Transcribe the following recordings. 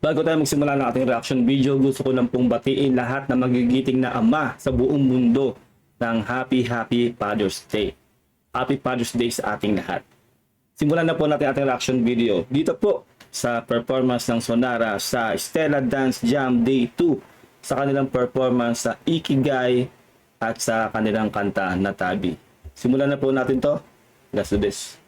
Bago tayo magsimula ng ating reaction video, gusto ko lang pong batiin lahat na magigiting na ama sa buong mundo ng Happy Father's Day. Happy Father's Day sa ating lahat. Simulan na po natin ating reaction video dito po sa performance ng Sonara sa Stella Dance Jam Day 2 sa kanilang performance sa Ikigai at sa kanilang kanta na Tabi. Simulan na po natin to. Let's do this.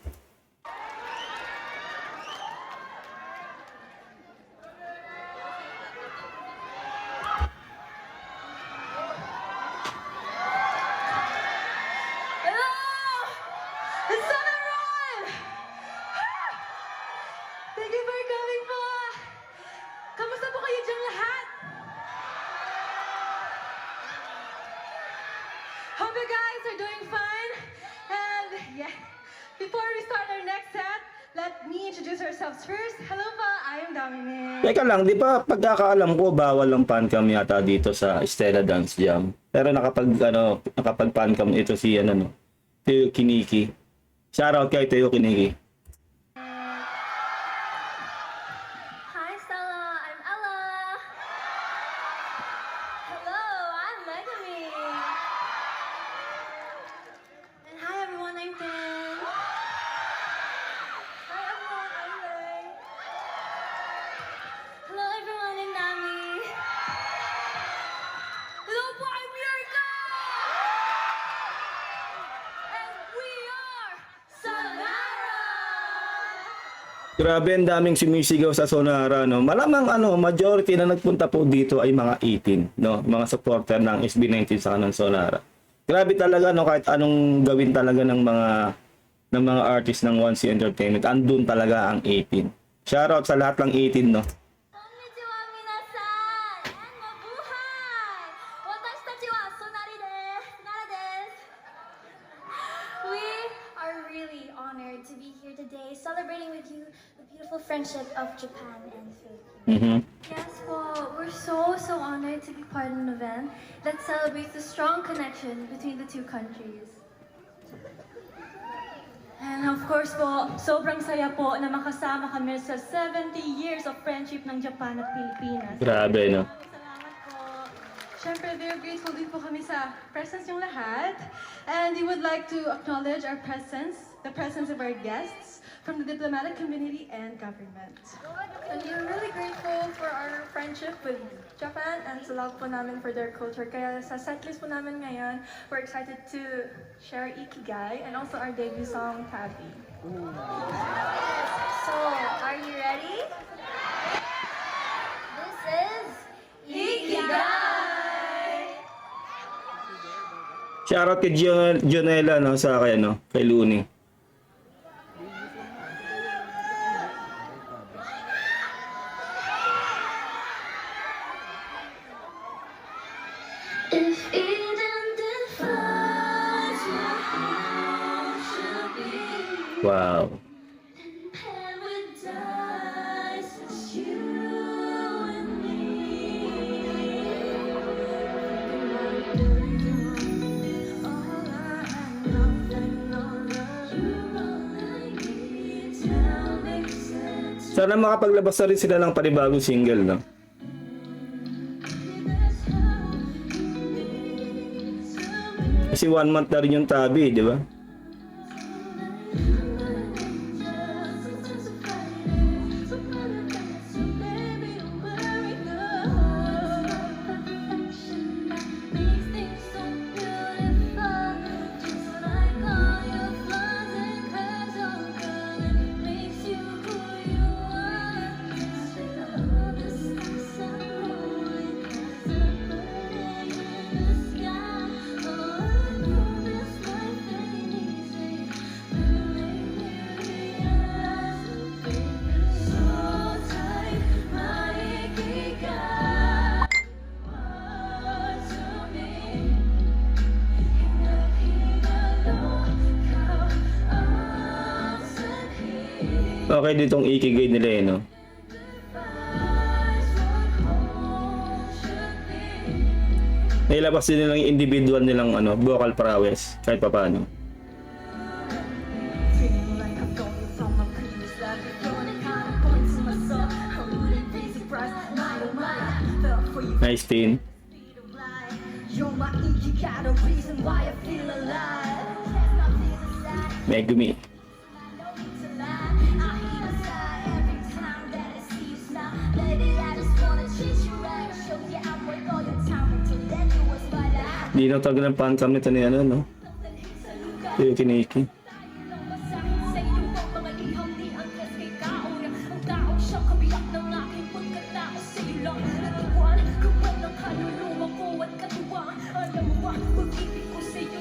Thank you for coming po! Kamusta po kayo dyan lahat? Hope you guys are doing fine. And yeah, before we start our next set, let me introduce ourselves first. Hello po, I am Dominic. Teka lang, di ba pagkakaalam ko bawal ang pancam yata dito sa Stella Dance Jam. Pero nakapag pancam ito si Teo Kiniki. Shoutout kay Teo Kiniki. Hi Stella, I'm Ella. Hello, I'm Megami. And hi everyone, I'm Ten. Hi everyone, I'm Ray. Hello everyone, I'm Nami. Hello po, I'm Yurika. And we are Sonara. Grabe, ang daming sumisigaw sa Sonara, no? Malamang majority na nagpunta po dito ay mga 18, no? Mga supporter ng SB19 sa kanang Sonara. Grabe talaga, no? Kahit anong gawin talaga ng mga artist ng 1C Entertainment, andun talaga ang 18. Shoutout sa lahat ng 18, no? Konnichiwa minasan! And mabuhay! Watashi wa Sonari desu! Nara desu! We are really honored to be here today celebrating with you the beautiful friendship of Japan and Philippines. Yes, well, we're so honored to be part of an event that celebrates the strong connection between the two countries. And of course po, sobrang saya po na makasama kami sa 70 years of friendship ng Japan at Pilipinas. Grabe, no? Salamat po. Siyempre, very grateful din po kami sa presence yung lahat. And we would like to acknowledge our presence, the presence of our guests from the diplomatic community and government. And we're really grateful for our friendship with Japan and sa love po namin for their culture. Kaya sa setlist po namin ngayon, we're excited to share Ikigai and also our debut song, Tabi. So, are you ready? This is Ikigai! Shoutout kay Jonella, no? Sa kay Looney. If Eden defines what home should be, Wow. then paradise is you and me. All I have, nothing, all of you, all I need. Tell makes sense. Sana makapaglabas na rin sila ng panibagong single, no? Kasi 1 month na rin yung Tabi, di ba? Okay ditong Ikigai nila no? Nailabas din nilang yung individual nilang vocal prowess kahit papaano. Feeling like I'm going from my previous life. Throwing a count of points to myself. I wouldn't be surprised Nice tin. You're my you got a reason why I feel alive. Megumi. Di na talaga ng fan cam nito ni ano, no? Yung Kiniki.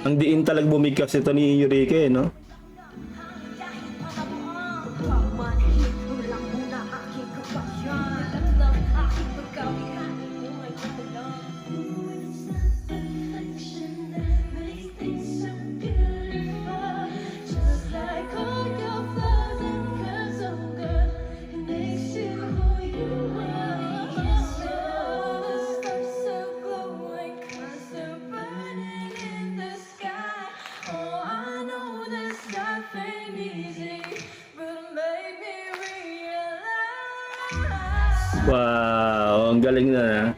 Ang diin talaga bumigkas ito ni Eureka, no? Wow, ang galing na, na.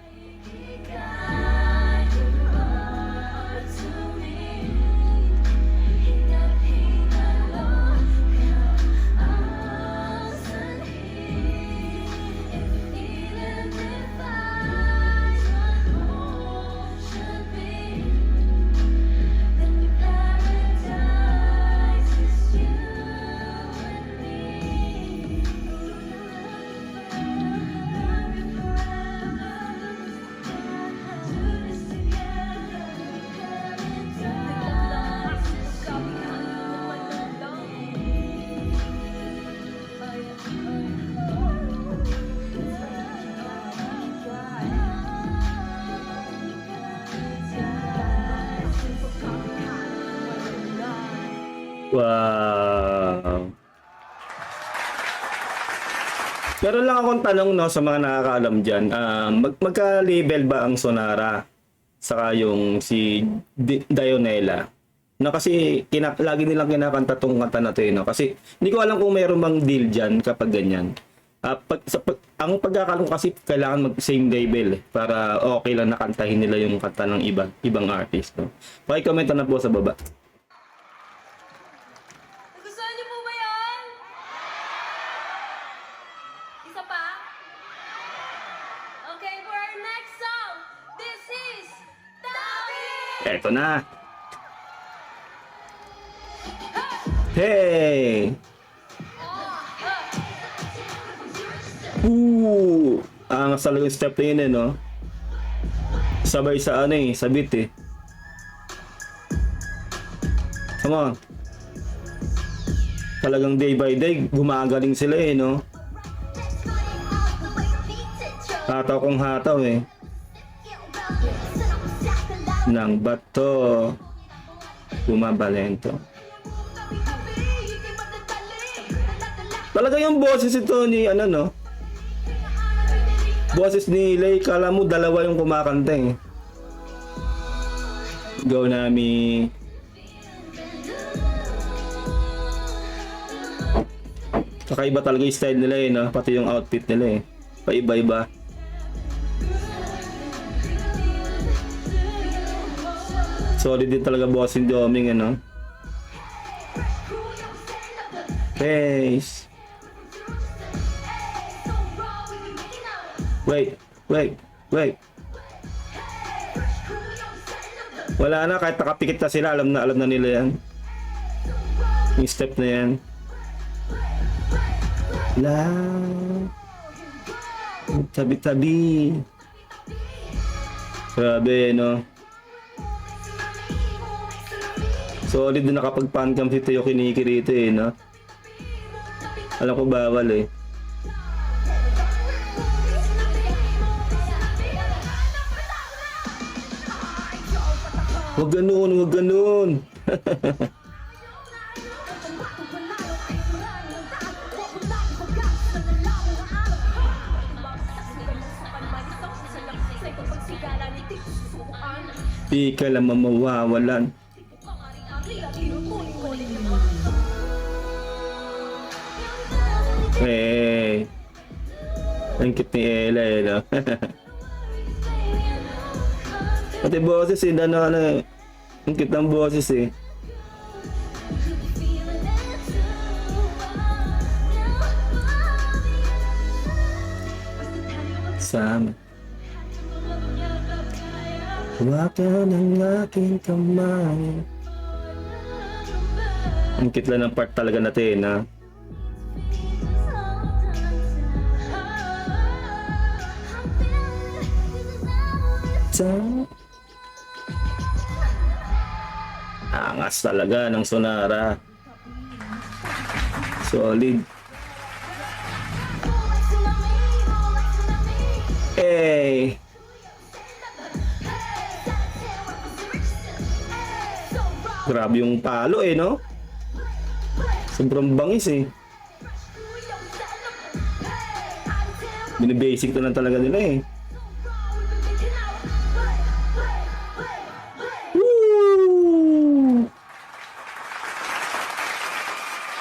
Wow. Meron lang akong tanong, no, sa mga nakakaalam dyan. Magka-label ba ang Sonara? Saka yung si Dionela? No, kasi lagi nilang kinakanta tong kanta na to, no? Kasi hindi ko alam kung mayroon bang deal dyan kapag ganyan. Ang pagkakaroon kasi kailangan mag-same label para okay lang nakantahin nila yung kanta ng ibang artist, no? Paki-comment na po sa baba. Gusto niyo po ba yan? Isa pa? Okay, for our next song, this is Tabi! Eto na. Hey! Ang talagang step na yun, eh, no? Sabay sa ano, eh, sa beat, eh. Come on. Talagang day by day, gumagaling sila, eh, no? Hataw kong hataw, eh. Nang bato. Bumabalento. Talaga yung boses ito ni, ano, no? Boses ni Lay, kala mo dalawa yung kumakanta, eh. Go Nami. Kakaiba talaga yung style nila, eh, no? Pati yung outfit nila, eh. Paiba-iba. Solid din talaga boss yung Doming, ano? Face. Wait. Wala na, kahit nakapikit na sila, alam na nila yan. Yung step na yan. Tabi-tabi. Grabe, no? Solid na nakapag-pancam si Teo Kiniki rito, eh, no? Alam ko bawal, eh. Wag ganun. Di ka lang mamawawalan. Ang cute ni Ella, eh, no? Pati boses eh, ang cute ng boses eh. Sama. Hawakan ang aking kamay. Ang cute lang ng part talaga natin, ha? Angas talaga ng Sonara. Solid. Eh. Grabe yung palo eh, no? Sobrang bangis eh. Binibasic to lang talaga nila eh. Woo!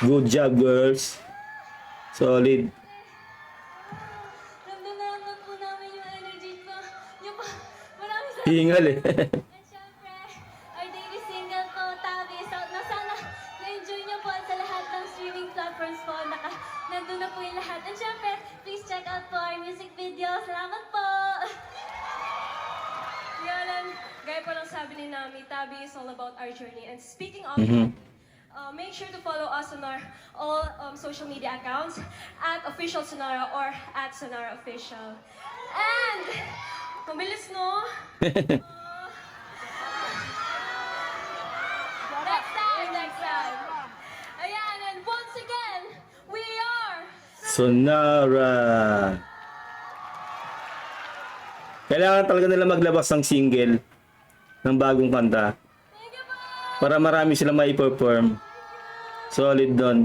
Good job, girls. Solid. Ramdam po namin yung energy ko. Yung pa, maraming salamat. Hingal eh. At syempre, our daily single po, Tabi. So, sana na-enjoy niyo po sa lahat ng streaming platforms po. Nandun na po yung lahat. And syempre, please check out po our music video. Salamat po! Yan, and gaya po ng sabi ni Nami, Tabi is all about our journey. And speaking of, make sure to follow us on our all social media accounts at official Sonara or at Sonara Official. And, mabilis no? Next time. Ayan, and once again, we are Sonara. Kailangan talaga nila maglabas ng single ng bagong kanta para marami sila mai-perform. Solid doon.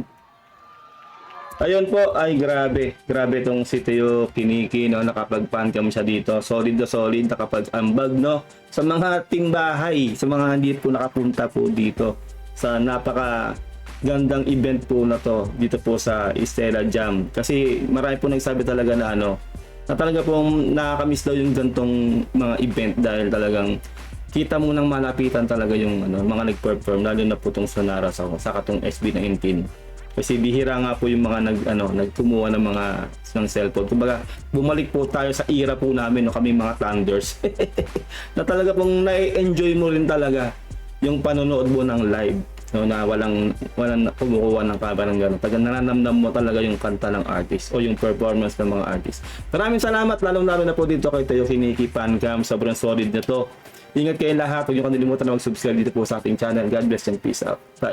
Ayun po, ay grabe. Grabe tong si Teo Kiniki, no? Nakapag-fan kami siya dito. Solid na solid, nakapag-ambag, no? Sa mga timbahay, sa mga hindi po nakapunta po dito sa napaka gandang event po na to dito po sa Estela Jam. Kasi marami po nagsabi talaga na na talaga pong nakakamiss daw yung gantong mga event dahil talagang kita mo nang malapitan talaga yung mga nag-perform, lalo na po tong Sonara sa katong SB19. Kasi bihira nga po yung mga nagkumuha ng cellphone. Kumbaga, bumalik po tayo sa era po namin, no, kami mga Thunders. Na talaga pong na-enjoy mo rin talaga yung panonood mo ng live. No, na walang kumukuha ng cover ng gano'n. Tagang nananamnam mo talaga yung kanta ng artist o yung performance ng mga artist. Maraming salamat, lalong-lalo na po dito kay Teo Kiniki Fancam. Sobrang solid na to. Ingat kayo lahat. Huwag niyo kalimutan na mag-subscribe dito po sa ating channel. God bless and peace out. Bye.